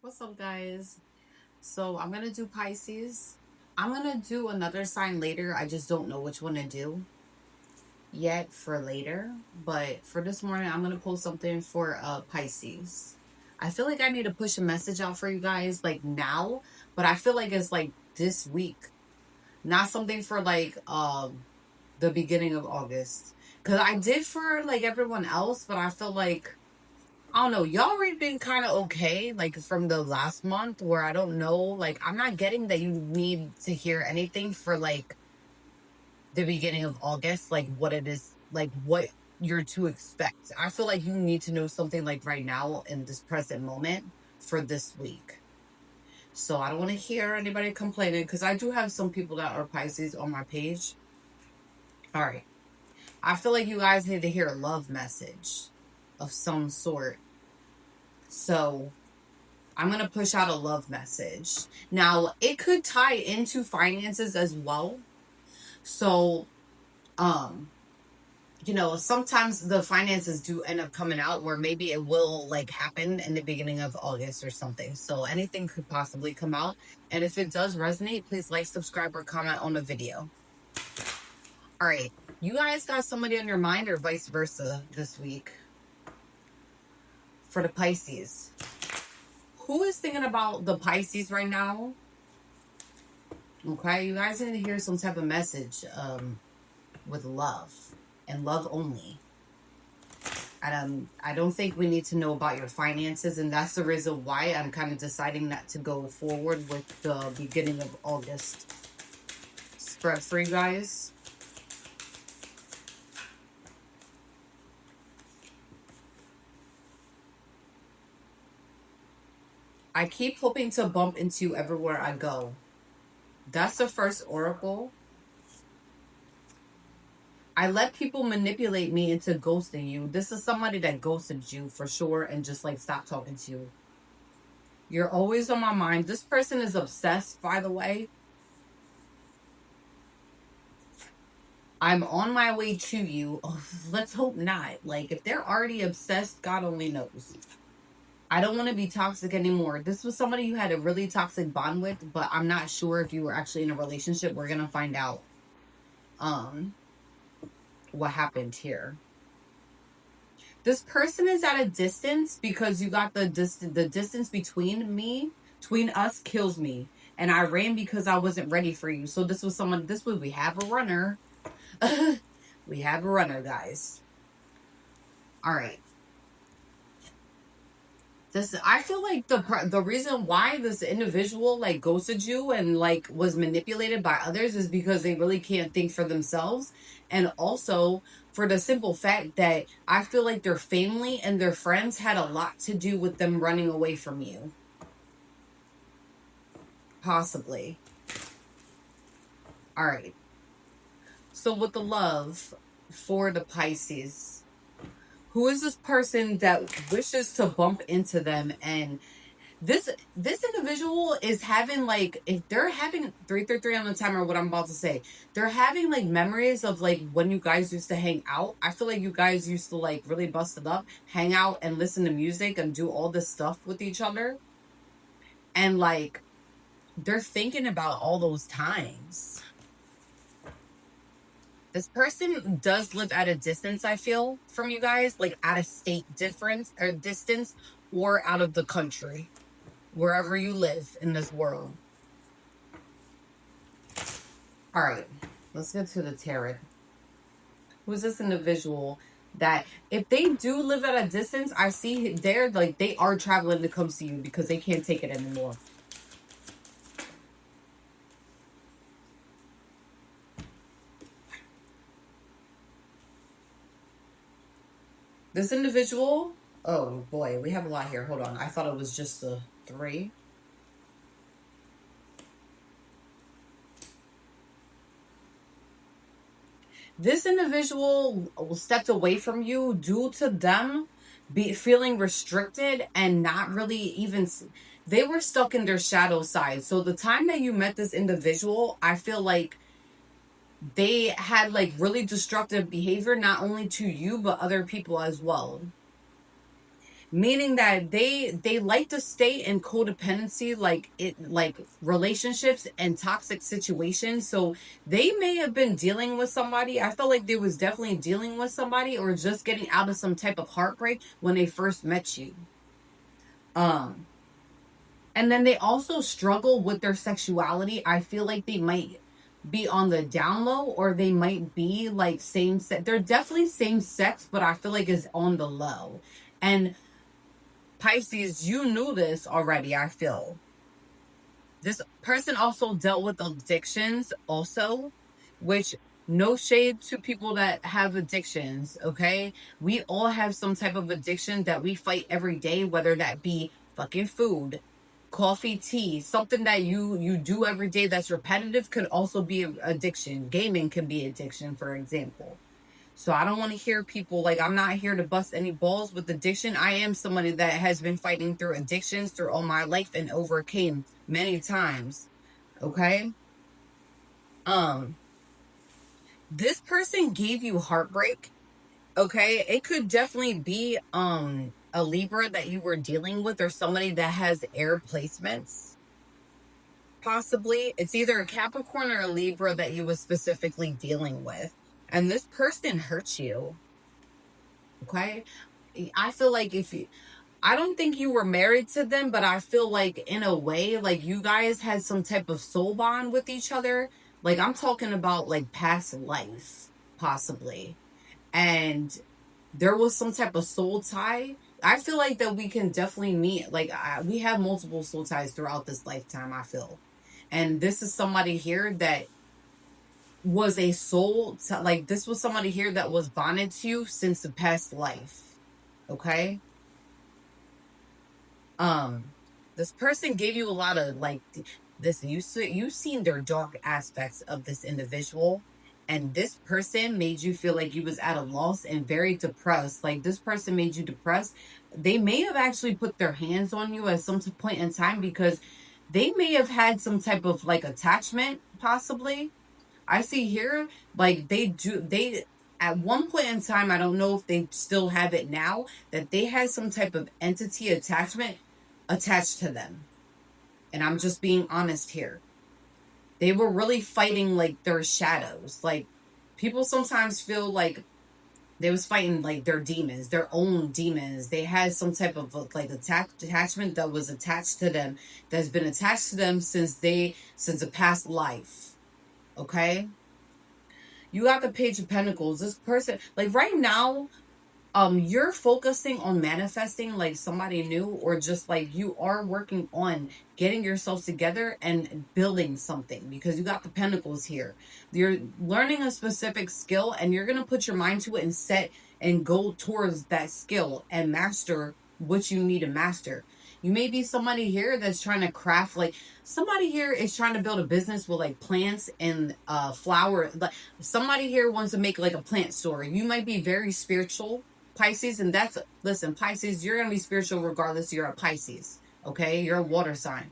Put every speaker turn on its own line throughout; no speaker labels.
What's up, guys? So I'm gonna do Pisces. I'm gonna do another sign later. I just don't know which one to do yet for later. But for this morning, I'm gonna post something for Pisces. I feel like I need to push a message out for you guys like now, but I feel like it's like this week, not something for like the beginning of August. Cause I did for like everyone else, but I feel like I don't know. Y'all already been kind of okay, like from the last month, where I don't know. Like, I'm not getting that you need to hear anything for like the beginning of August, like what it is, like what you're to expect. I feel like you need to know something like right now in this present moment for this week. So I don't want to hear anybody complaining because I do have some people that are Pisces on my page. All right. I feel like you guys need to hear a love message of some sort. So I'm going to push out a love message. Now, it could tie into finances as well. So, um, sometimes the finances do end up coming out where maybe it will like happen in the beginning of August or something. So, anything could possibly come out. And if it does resonate, please like, subscribe, or comment on the video. All right. You guys got somebody on your mind or vice versa this week for the Pisces. Who is thinking about the Pisces right now? Okay, you guys need to hear some type of message with love and love only. And I don't think we need to know about your finances, and that's the reason why I'm kind of deciding not to go forward with the beginning of August spread for you guys. I keep hoping to bump into you everywhere I go. That's the first oracle. I let people manipulate me into ghosting you. This is somebody that ghosted you for sure and just like stopped talking to you. You're always on my mind. This person is obsessed, by the way. I'm on my way to you. Oh, let's hope not. Like, if they're already obsessed, God only knows. I don't want to be toxic anymore. This was somebody you had a really toxic bond with, but I'm not sure if you were actually in a relationship. We're gonna find out um what happened here. This person is at a distance because you got the distance between us kills me. And I ran because I wasn't ready for you. So this was someone this way we have a runner. We have a runner, guys. All right. This I feel like the reason why this individual like ghosted you and like was manipulated by others is because they really can't think for themselves, and also for the simple fact that I feel like their family and their friends had a lot to do with them running away from you. Possibly. All right. So with the love for the Pisces, who is this person that wishes to bump into them, and this individual is having like, if they're having 333 on the timer, what I'm about to say, they're having like memories of like when you guys used to hang out. I feel like you guys used to like really bust it up, hang out and listen to music and do all this stuff with each other, and like they're thinking about all those times. This person does live at a distance, I feel, from you guys, like out of state difference or distance, or out of the country, wherever you live in this world. All right, let's get to the tarot. Who's this individual that if they do live at a distance, I see they're like they are traveling to come see you because they can't take it anymore. This individual, oh boy, we have a lot here. Hold on. I thought it was just the three. This individual stepped away from you due to them be feeling restricted and not really even they were stuck in their shadow side. So the time that you met this individual, I feel like they had like really destructive behavior, not only to you but other people as well. meaning that they like to stay in codependency, like relationships and toxic situations. So they may have been dealing with somebody. I felt like they was definitely dealing with somebody or just getting out of some type of heartbreak when they first met you. um and then they also struggle with their sexuality. I feel like they might be on the down low, or they might be like same sex. They're definitely same sex, but I feel like it's on the low. And Pisces, you knew this already, I feel. This person also dealt with addictions, also, which, no shade to people that have addictions, okay? We all have some type of addiction that we fight every day, whether that be fucking food, coffee, tea, something that you do every day that's repetitive could also be addiction. Gaming can be addiction, for example. So I don't want to hear people like, I'm not here to bust any balls with addiction. I am somebody that has been fighting through addictions through all my life and overcame many times. Okay? Um this person gave you heartbreak, okay? It could definitely be a Libra that you were dealing with, or somebody that has air placements. Possibly it's either a Capricorn or a Libra that you was specifically dealing with. And this person hurts you. Okay? I feel like if you, I don't think you were married to them, but I feel like in a way, like you guys had some type of soul bond with each other. Like I'm talking about like past life, possibly. And there was some type of soul tie. I feel like that we can definitely meet. Like we have multiple soul ties throughout this lifetime, I feel. And this is somebody here that was a soul, like this was somebody here that was bonded to you since the past life. Okay? um this person gave you a lot of like this, you seen their dark aspects of this individual, and this person made you feel like you was at a loss and very depressed. Like this person made you depressed. They may have actually put their hands on you at some point in time, because they may have had some type of like attachment, possibly. I see here, like they at one point in time, I don't know if they still have it now, that they had some type of entity attachment attached to them. And I'm just being honest here. They were really fighting like their shadows. Like people sometimes feel like they was fighting like their demons, their own demons. They had some type of like attachment that was attached to them, that's been attached to them since a past life. Okay? You got the Page of Pentacles. This person, like right now, you're focusing on manifesting like somebody new, or just like you are working on getting yourself together and building something, because you got the Pentacles here. You're learning a specific skill, and you're gonna put your mind to it and set and go towards that skill and master what you need to master. You may be somebody here that's trying to craft, like somebody here is trying to build a business with like plants and flower. Like somebody here wants to make like a plant store. You might be very spiritual, Pisces, and that's, listen, Pisces, you're gonna be spiritual regardless. You're a Pisces, okay? You're a water sign.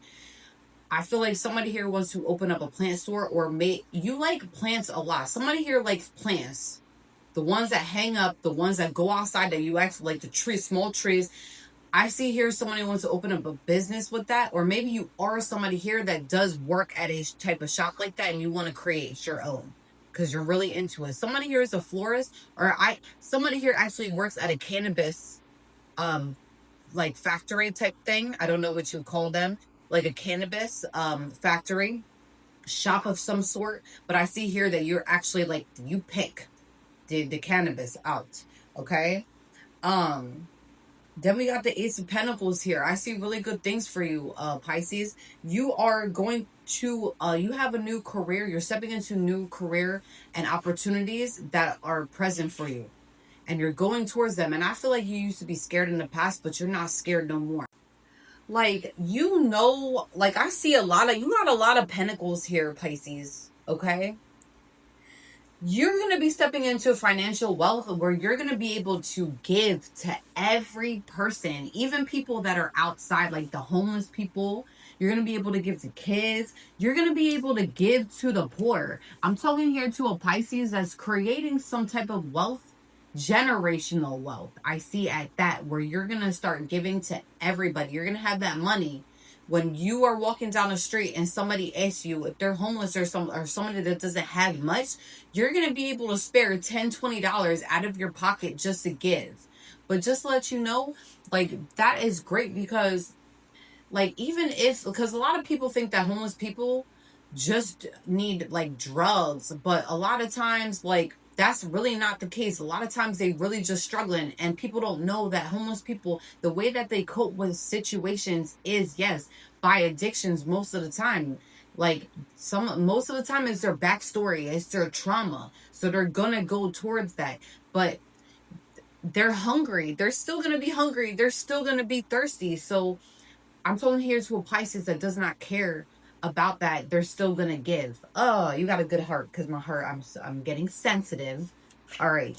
I feel like somebody here wants to open up a plant store, or you like plants a lot. Somebody here likes plants, the ones that hang up, the ones that go outside, that you actually like, the trees, small trees. I see here somebody wants to open up a business with that, or maybe you are somebody here that does work at a type of shop like that, and you want to create your own because you're really into it. Somebody here is a florist, or somebody here actually works at a cannabis like factory type thing. I don't know what you call them, like a cannabis factory shop of some sort. But I see here that you're actually like, you pick the cannabis out. Okay. Then we got the Ace of Pentacles here. I see really good things for you, Pisces. You are going to, you have a new career. You're stepping into new career and opportunities that are present for you. And you're going towards them. And I feel like you used to be scared in the past, but you're not scared no more. Like, you know, like I see you got a lot of pentacles here, Pisces. Okay? You're going to be stepping into financial wealth where you're going to be able to give to every person, even people that are outside, like the homeless people. You're going to be able to give to kids. You're going to be able to give to the poor. I'm talking here to a Pisces that's creating some type of wealth generational wealth. I see at that, where you're going to start giving to everybody. You're going to have that money when you are walking down the street and somebody asks you if they're homeless or somebody that doesn't have much, you're going to be able to spare $10-$20 out of your pocket just to give. But just to let you know, like, that is great, because like, even if, because a lot of people think that homeless people just need like drugs, but a lot of times, like, that's really not the case. A lot of times they really just struggling, and people don't know that homeless people, the way that they cope with situations is, yes, by addictions most of the time. Like, most of the time it's their backstory, it's their trauma, so they're gonna go towards that. But they're hungry, they're still gonna be hungry, they're still gonna be thirsty. So I'm talking here to a Pisces that does not care about that. They're still gonna give. Oh, you got a good heart, because my heart, I'm getting sensitive. All right.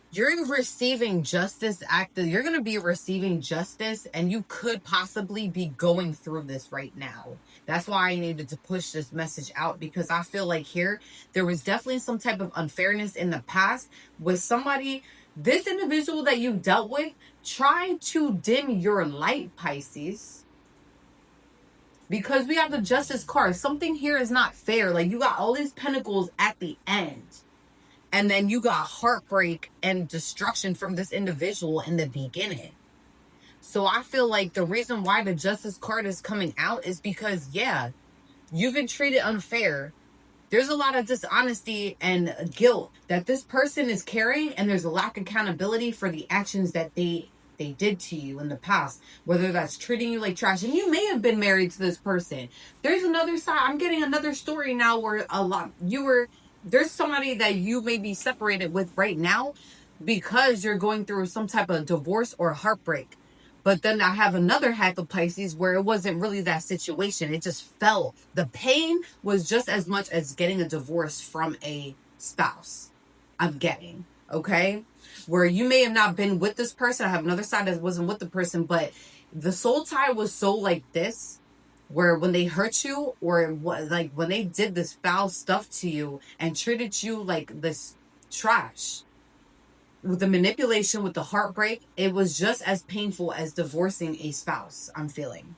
You're receiving justice you're going to be receiving justice, and you could possibly be going through this right now. That's why I needed to push this message out, because I feel like here there was definitely some type of unfairness in the past with somebody. This individual that you dealt with tried to dim your light, Pisces, because we have the justice card. Something here is not fair. Like, you got all these pentacles at the end, and then you got heartbreak and destruction from this individual in the beginning. So I feel like the reason why the justice card is coming out is because, yeah, you've been treated unfair. There's a lot of dishonesty and guilt that this person is carrying, and there's a lack of accountability for the actions that they did to you in the past, whether that's treating you like trash. And you may have been married to this person. There's another side. I'm getting another story now where there's somebody that you may be separated with right now because you're going through some type of divorce or heartbreak. But then I have another half of Pisces where it wasn't really that situation. It just fell. The pain was just as much as getting a divorce from a spouse. I'm getting, okay? Where you may have not been with this person. I have another side that wasn't with the person, but the soul tie was so like this, where when they hurt you, or like when they did this foul stuff to you and treated you like this trash, with the manipulation, with the heartbreak, it was just as painful as divorcing a spouse. I'm feeling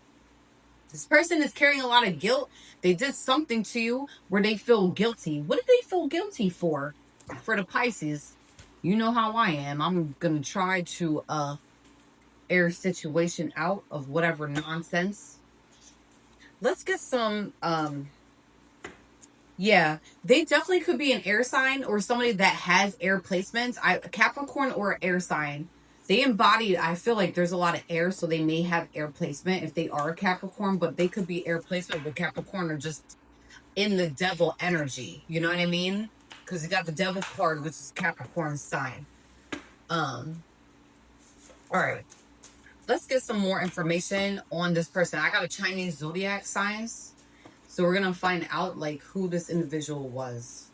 this person is carrying a lot of guilt. They did something to you where they feel guilty. What did they feel guilty for the Pisces? You know how I am. I'm gonna try to air situation out of whatever nonsense. Let's get some yeah, they definitely could be an air sign or somebody that has air placements. Capricorn or air sign. They embody, I feel like there's a lot of air, so they may have air placement if they are a Capricorn, but they could be air placement, but Capricorn are just in the devil energy. You know what I mean? Because you got the devil card, which is Capricorn's sign. All right. Let's get some more information on this person. I got a Chinese zodiac signs. So we're going to find out, like, who this individual was.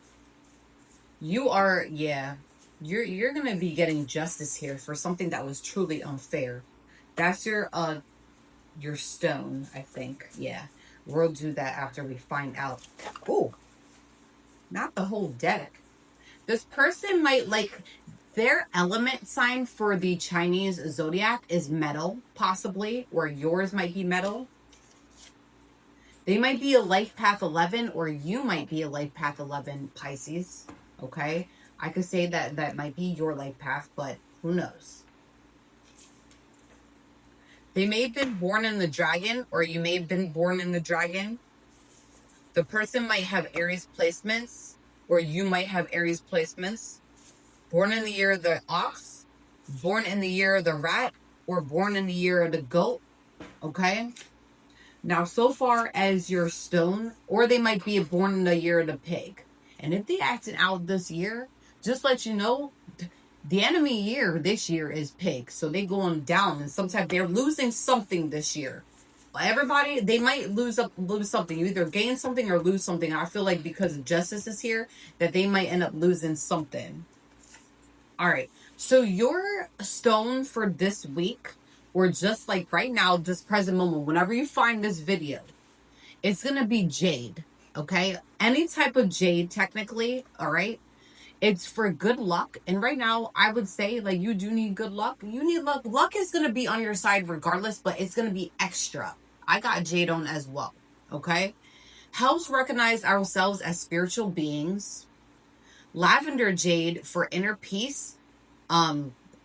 You are, yeah, you're going to be getting justice here for something that was truly unfair. That's your stone, I think. Yeah. We'll do that after we find out. Oh, not the whole deck. This person might, like, their element sign for the Chinese zodiac is metal, possibly, or yours might be metal. They might be a life path 11, or you might be a life path 11, Pisces. Okay? I could say that might be your life path, but who knows? They may have been born in the dragon, or you may have been born in the dragon. The person might have Aries placements, or you might have Aries placements. Born in the year of the ox, born in the year of the rat, or born in the year of the goat. Okay? Now, so far as your stone, or they might be born in the year of the pig. And if they acted out this year, just let you know, the enemy year this year is pig. So they going down, and sometimes they're losing something this year. Everybody, they might lose something. You either gain something or lose something. I feel like because justice is here, that they might end up losing something. All right. So your stone for this week, or just like right now, this present moment, whenever you find this video, it's going to be jade, okay? Any type of jade, technically, all right? It's for good luck. And right now, I would say, like, you do need good luck. You need luck. Luck is going to be on your side regardless, but it's going to be extra. I got Jade on as well. Okay. Helps recognize ourselves as spiritual beings. Lavender jade for inner peace.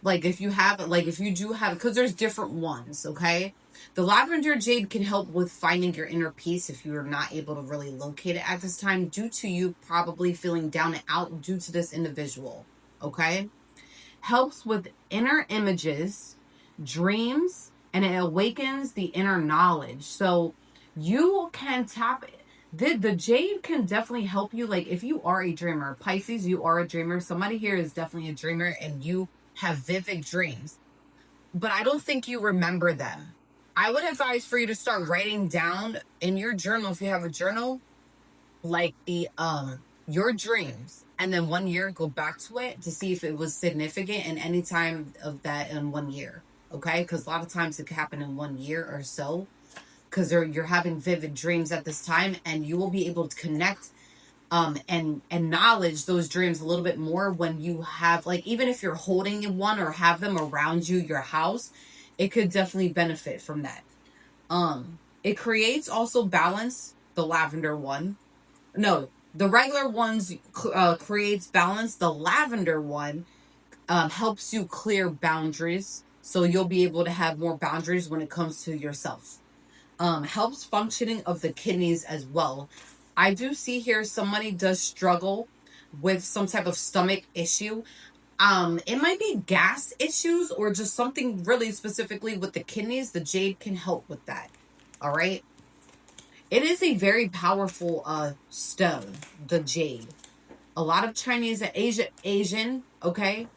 Like if you have, like if you do have, because there's different ones. Okay. The lavender jade can help with finding your inner peace if you are not able to really locate it at this time, due to you probably feeling down and out due to this individual. Okay. Helps with inner images, dreams, and it awakens the inner knowledge. So you can tap it. The jade can definitely help you. Like if you are a dreamer, Pisces, you are a dreamer. Somebody here is definitely a dreamer and you have vivid dreams, but I don't think you remember them. I would advise for you to start writing down in your journal, if you have a journal, like the your dreams, and then 1 year go back to it to see if it was significant in any time of that in 1 year. Okay, because a lot of times it can happen in 1 year or so, because you're having vivid dreams at this time, and you will be able to connect and acknowledge those dreams a little bit more when you have, like, even if you're holding one or have them around you, your house, it could definitely benefit from that. It creates also balance. The lavender one, no, the regular ones creates balance. The lavender one helps you clear boundaries, so you'll be able to have more boundaries when it comes to yourself. Helps functioning of the kidneys as well. I do see here somebody does struggle with some type of stomach issue. It might be gas issues or just something really specifically with the kidneys. The jade can help with that. All right. It is a very powerful stone, the jade. A lot of Chinese and Asian, okay,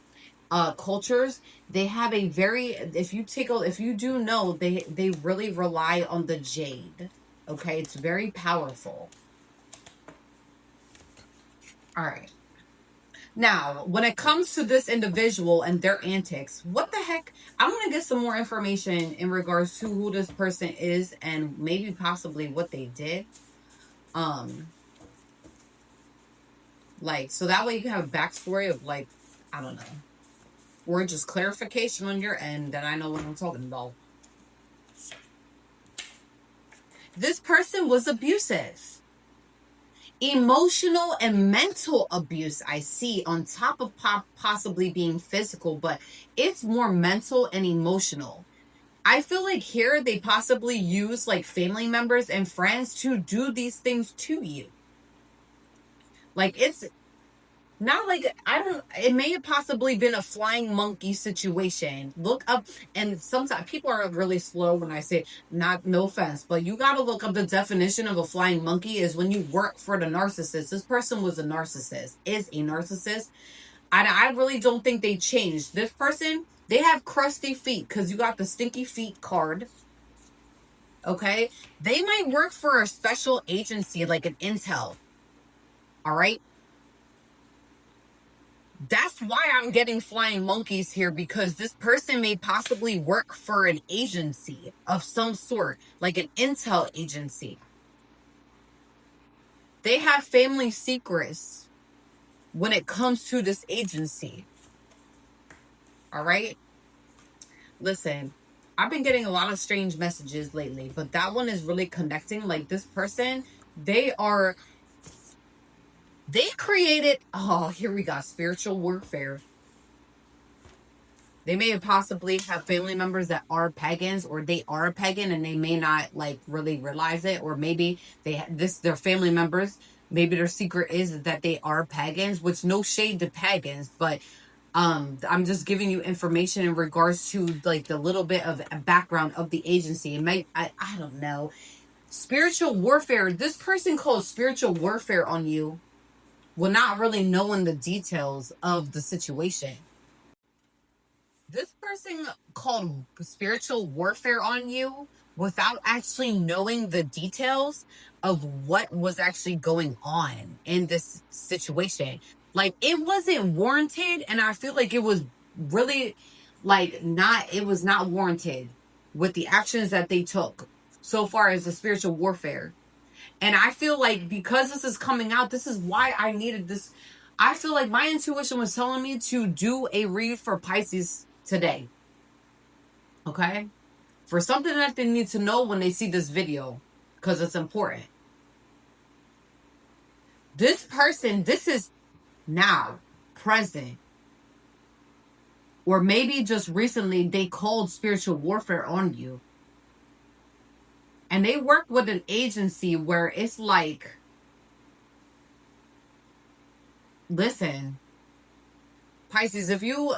cultures, they have a very, if you do know, they really rely on the jade. Okay, it's very powerful. All right. Now, when it comes to this individual and their antics, what the heck? I want to get some more information in regards to who this person is and maybe possibly what they did. Like, so that way you can have a backstory of, like, I don't know, or just clarification on your end that I know what I'm talking about. This person was abusive. Emotional and mental abuse, I see, on top of possibly being physical, but it's more mental and emotional. I feel like here they possibly use like family members and friends to do these things to you. Like, it's not like, it may have possibly been a flying monkey situation. Look up, and sometimes people are really slow when I say, not, no offense, but you got to look up the definition of a flying monkey is when you work for the narcissist. This person was a narcissist, is a narcissist. I really don't think they changed. This person, they have crusty feet because you got the stinky feet card. Okay. They might work for a special agency like an Intel. All right. That's why I'm getting flying monkeys here, because this person may possibly work for an agency of some sort, like an intel agency. They have family secrets when it comes to this agency. All right? Listen, I've been getting a lot of strange messages lately, but that one is really connecting. Like, this person, they created, oh, here we got spiritual warfare. They may possibly have family members that are pagans, or they are a pagan and they may not like really realize it, or maybe their family members, maybe their secret is that they are pagans, which no shade to pagans, but I'm just giving you information in regards to like the little bit of a background of the agency. It might, I don't know. Spiritual warfare. This person calls spiritual warfare on you, well, not really knowing the details of the situation. This person called spiritual warfare on you without actually knowing the details of what was actually going on in this situation. Like, it wasn't warranted, and I feel like it was really it was not warranted with the actions that they took so far as the spiritual warfare. And I feel like because this is coming out, this is why I needed this. I feel like my intuition was telling me to do a read for Pisces today. Okay? For something that they need to know when they see this video, because it's important. This person, this is now, present. Or maybe just recently they called spiritual warfare on you. And they work with an agency where it's like, listen, Pisces, if you,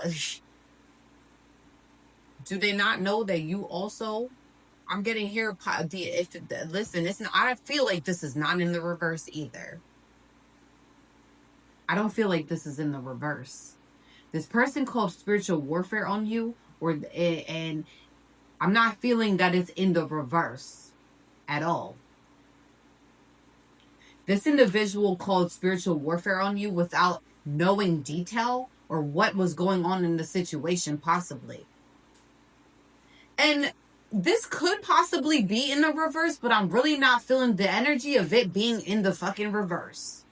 do they not know that you also, I'm getting here, listen, it's not, I feel like this is not in the reverse either. I don't feel like this is in the reverse. This person called spiritual warfare on you, and I'm not feeling that it's in the reverse at all. This individual called spiritual warfare on you without knowing detail or what was going on in the situation, possibly. And this could possibly be in the reverse, but I'm really not feeling the energy of it being in the fucking reverse.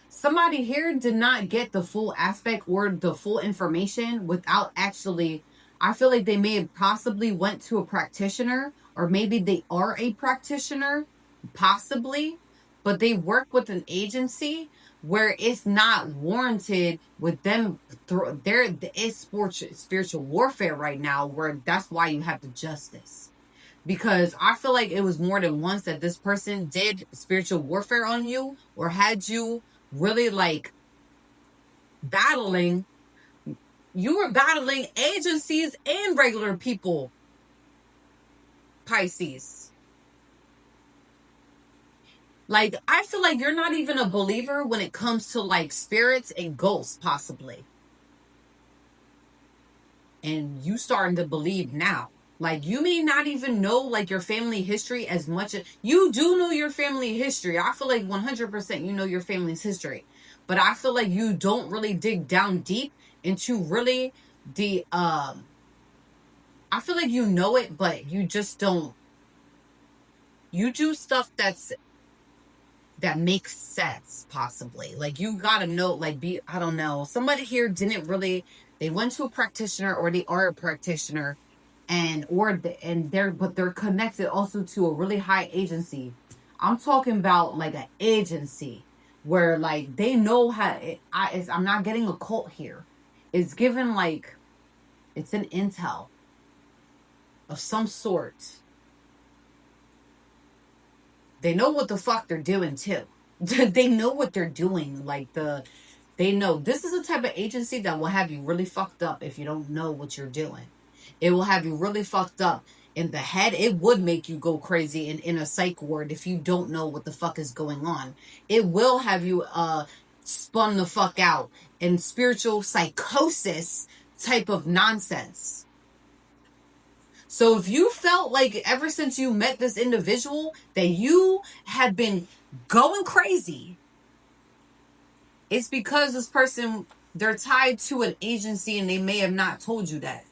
Somebody here did not get the full aspect or the full information without actually, I feel like they may have possibly went to a practitioner, or maybe they are a practitioner, possibly, but they work with an agency where it's not warranted with them. There is spiritual warfare right now, where that's why you have the justice. Because I feel like it was more than once that this person did spiritual warfare on you, or had you really like battling. You were battling agencies and regular people, Pisces. Like, I feel like you're not even a believer when it comes to like spirits and ghosts, possibly. And you starting to believe now. Like, you may not even know like your family history as much as you do know your family history. I feel like 100% you know your family's history, but I feel like you don't really dig down deep into really the I feel like you know it, but you just don't. You do stuff that makes sense, possibly. Like, you gotta know, like, I don't know. Somebody here didn't really, they went to a practitioner, or they are a practitioner, but they're connected also to a really high agency. I'm talking about like an agency where like they know how. I'm not getting a cult here. It's given like it's an intel of some sort. They know what the fuck they're doing too. They know what they're doing. They know this is a type of agency that will have you really fucked up if you don't know what you're doing. It will have you really fucked up in the head. It would make you go crazy in a psych ward if you don't know what the fuck is going on. It will have you spun the fuck out in spiritual psychosis type of nonsense. So if you felt like ever since you met this individual that you had been going crazy, it's because this person, they're tied to an agency and they may have not told you that.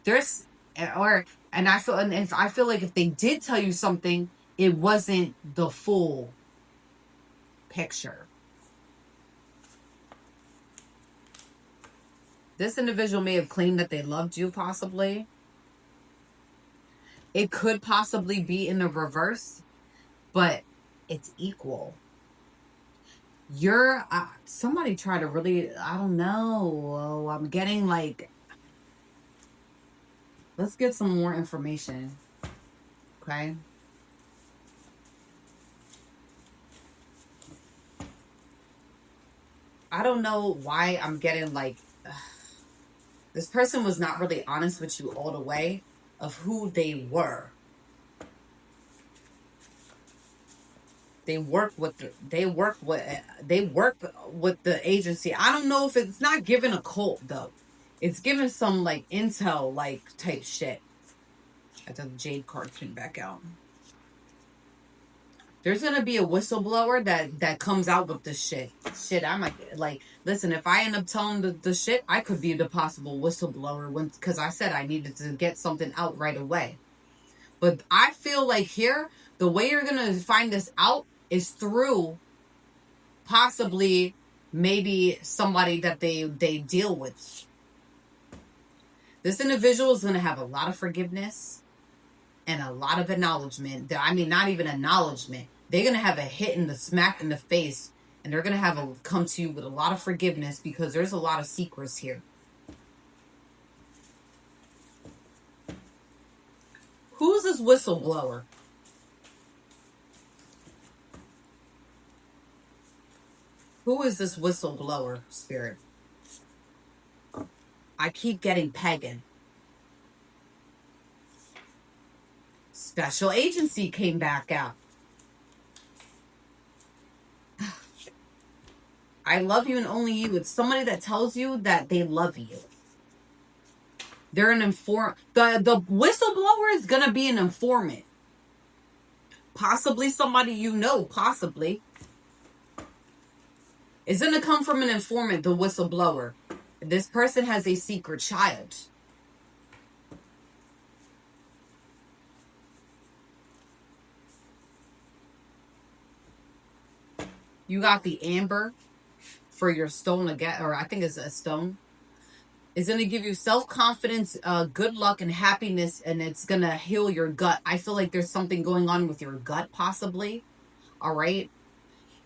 I feel like if they did tell you something, it wasn't the full picture. This individual may have claimed that they loved you, possibly. It could possibly be in the reverse, but it's equal. Somebody try to really, I don't know. I'm getting like, let's get some more information. Okay. I don't know why I'm getting like, this person was not really honest with you all the way of who they were. They work with the agency. I don't know if it's not given a cult though. It's given some like intel like type shit. I thought the Jade card came back out. There's gonna be a whistleblower that comes out with this shit. I might like, listen, if I end up telling the shit, I could be the possible whistleblower because I said I needed to get something out right away. But I feel like here, the The way you're going to find this out is through possibly maybe somebody that they deal with. This individual is going to have a lot of forgiveness and a lot of acknowledgement. I mean, not even acknowledgement. They're going to have a hit in the smack in the face, and they're going to have come to you with a lot of forgiveness because there's a lot of secrets here. Who's this whistleblower? Who is this whistleblower, Spirit? I keep getting pagan. Special agency came back out. I love you and only you. It's somebody that tells you that they love you. They're an informant. The whistleblower is going to be an informant. Possibly somebody you know, possibly. It's going to come from an informant, the whistleblower. This person has a secret child. You got the amber for your stone again, or I think it's a stone. It's going to give you self-confidence, good luck, and happiness, and it's going to heal your gut. I feel like there's something going on with your gut, possibly. All right?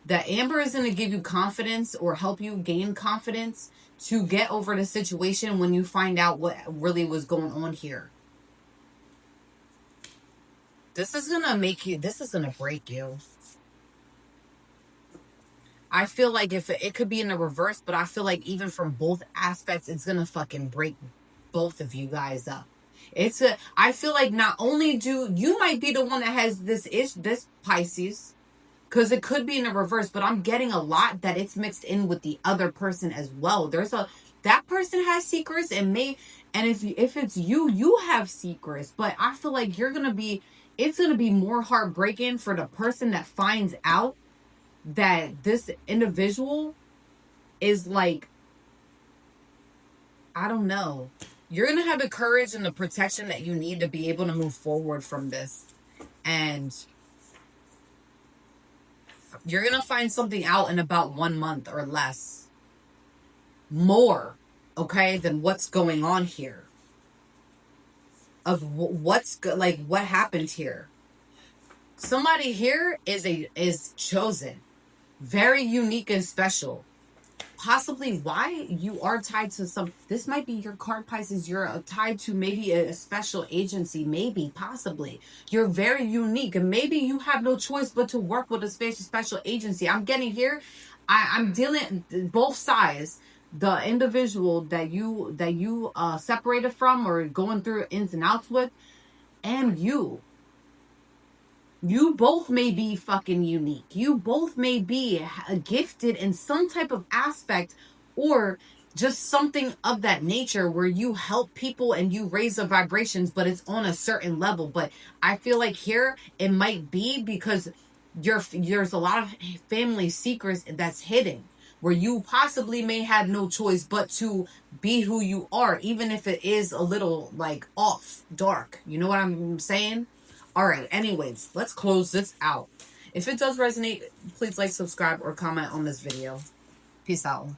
The amber is going to give you confidence or help you gain confidence to get over the situation when you find out what really was going on here. This is going to make you, this is going to break you. I feel like if it could be in the reverse, but I feel like even from both aspects, it's going to fucking break both of you guys up. I feel like not only you might be the one that has this Pisces, because it could be in the reverse, but I'm getting a lot that it's mixed in with the other person as well. That person has secrets and if it's you have secrets, but I feel like it's going to be more heartbreaking for the person that finds out that this individual is like, I don't know. You're going to have the courage and the protection that you need to be able to move forward from this. And you're going to find something out in about 1 month or less. More, okay, than what's going on here. Of what happened here. Somebody here is chosen. Very unique and special. Possibly why you are tied to this might be your card, Pisces. You're tied to maybe a special agency, maybe, possibly. You're very unique, and maybe you have no choice but to work with a special agency. I'm getting here, I'm dealing both sides. The individual that you separated from or going through ins and outs with, and you both may be fucking unique. You both may be gifted in some type of aspect or just something of that nature where you help people and you raise the vibrations, but it's on a certain level. But I feel like here it might be because there's a lot of family secrets that's hidden where you possibly may have no choice but to be who you are, even if it is a little like off, dark. You know what I'm saying? All right, anyways, let's close this out. If it does resonate, please like, subscribe, or comment on this video. Peace out.